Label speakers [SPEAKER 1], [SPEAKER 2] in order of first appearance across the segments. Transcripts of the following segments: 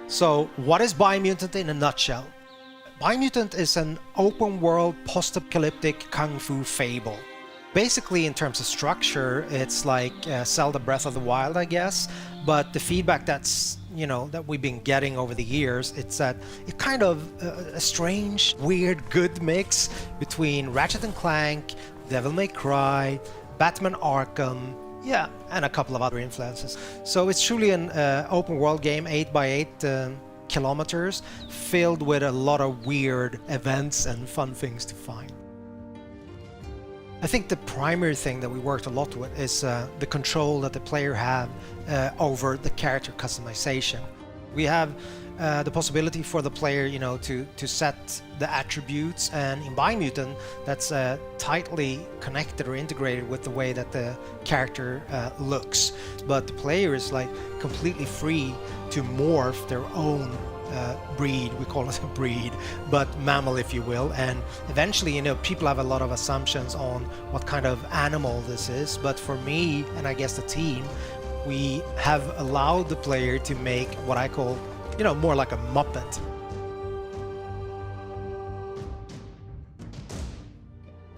[SPEAKER 1] So, what is Biomutant in a nutshell? Biomutant is an open-world, post-apocalyptic kung fu fable. Basically, in terms of structure, it's like Zelda Breath of the Wild, I guess. But the feedback that we've been getting over the years, it's that it's kind of a strange, weird, good mix between Ratchet and Clank, Devil May Cry, Batman Arkham, yeah, and a couple of other influences. So it's truly an open world game, 8x8 kilometers, filled with a lot of weird events and fun things to find. I think the primary thing that we worked a lot with is the control that the player have over the character customization. We have the possibility for the player, to set the attributes, and in Biomutant, that's tightly connected or integrated with the way that the character looks. But the player is like completely free to morph their own breed, we call it a breed, but mammal, if you will. And eventually, people have a lot of assumptions on what kind of animal this is. But for me, and I guess the team, we have allowed the player to make what I call more like a Muppet.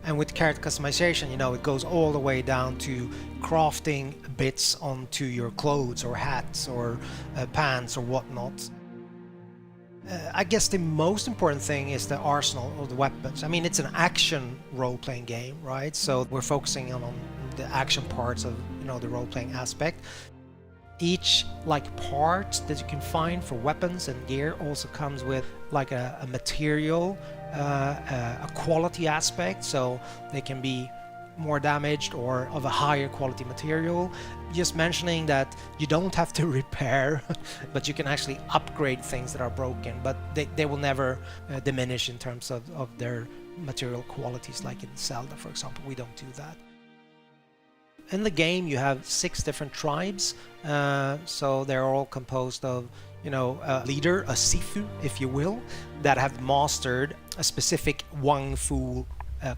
[SPEAKER 1] And with character customization, it goes all the way down to crafting bits onto your clothes or hats or pants or whatnot. I guess the most important thing is the arsenal or the weapons. I mean, it's an action role-playing game, right? So we're focusing on the action parts of the role-playing aspect. Each part that you can find for weapons and gear also comes with like a material, a quality aspect, so they can be more damaged or of a higher quality material. Just mentioning that you don't have to repair, but you can actually upgrade things that are broken, but they will never diminish in terms of their material qualities, like in Zelda, for example. We don't do that. In the game, you have 6 different tribes, so they're all composed of, a leader, a Sifu, if you will, that have mastered a specific Wang Fu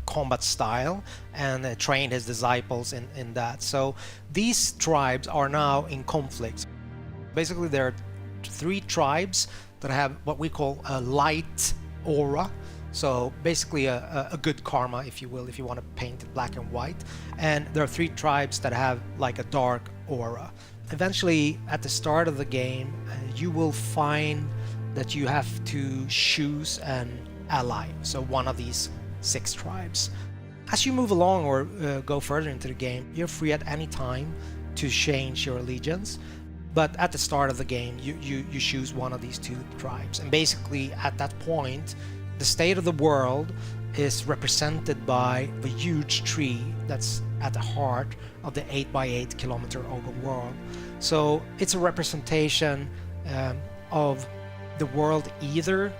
[SPEAKER 1] combat style and trained his disciples in that. So these tribes are now in conflict. Basically, there are 3 tribes that have what we call a light aura. So basically a good karma, if you will, if you want to paint it black and white. And there are 3 tribes that have like a dark aura. Eventually, at the start of the game, you will find that you have to choose an ally, so one of these 6 tribes. As you move along or go further into the game, you're free at any time to change your allegiance. But at the start of the game, you choose one of these 2 tribes. And basically, at that point, the state of the world is represented by a huge tree that's at the heart of the 8x8 kilometer open world. So it's a representation of the world either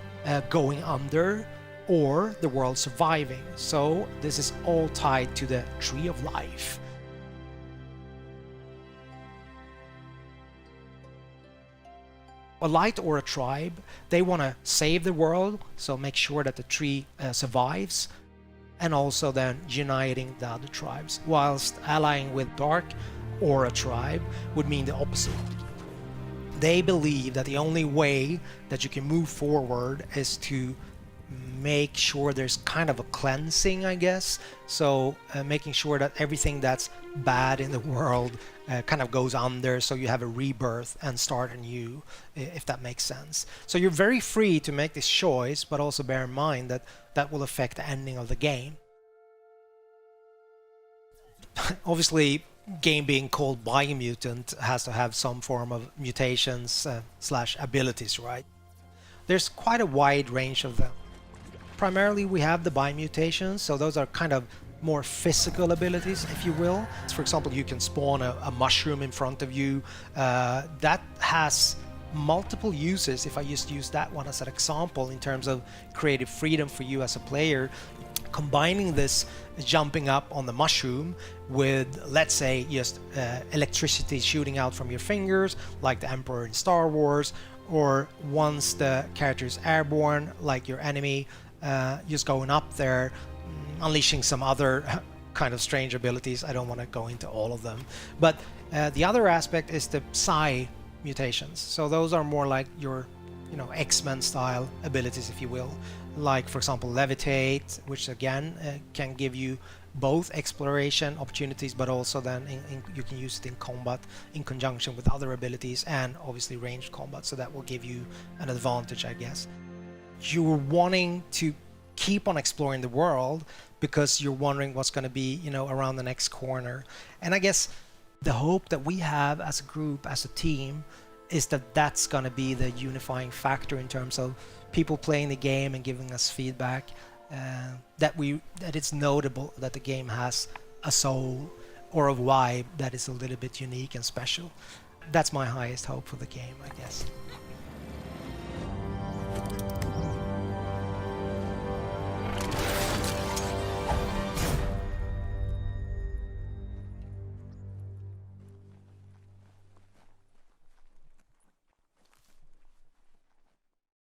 [SPEAKER 1] going under or the world surviving. So this is all tied to the tree of life. A light or a tribe, they want to save the world, so make sure that the tree survives, and also then uniting the other tribes, whilst allying with dark or a tribe would mean the opposite. They believe that the only way that you can move forward is to make sure there's kind of a cleansing, I guess. So making sure that everything that's bad in the world kind of goes under, so you have a rebirth and start anew, if that makes sense. So you're very free to make this choice, but also bear in mind that that will affect the ending of the game. Obviously, game being called Biomutant has to have some form of mutations slash abilities, right? There's quite a wide range of them. Primarily, we have the biomutations, so those are kind of more physical abilities, if you will. For example, you can spawn a mushroom in front of you. That has multiple uses. If I just use that one as an example in terms of creative freedom for you as a player, combining this jumping up on the mushroom with, let's say, just electricity shooting out from your fingers, like the Emperor in Star Wars, or once the character is airborne, like your enemy, just going up there, unleashing some other kind of strange abilities. I don't want to go into all of them. But the other aspect is the psi mutations. So those are more like your, you know, X-Men style abilities, if you will. Like, for example, levitate, which again can give you both exploration opportunities, but also then you can use it in combat in conjunction with other abilities, and obviously ranged combat, so that will give you an advantage, I guess. You're wanting to keep on exploring the world because you're wondering what's going to be, you know, around the next corner. And I guess the hope that we have as a group, as a team, is that that's going to be the unifying factor in terms of people playing the game and giving us feedback, that it's notable that the game has a soul or a vibe that is a little bit unique and special. That's my highest hope for the game, I guess.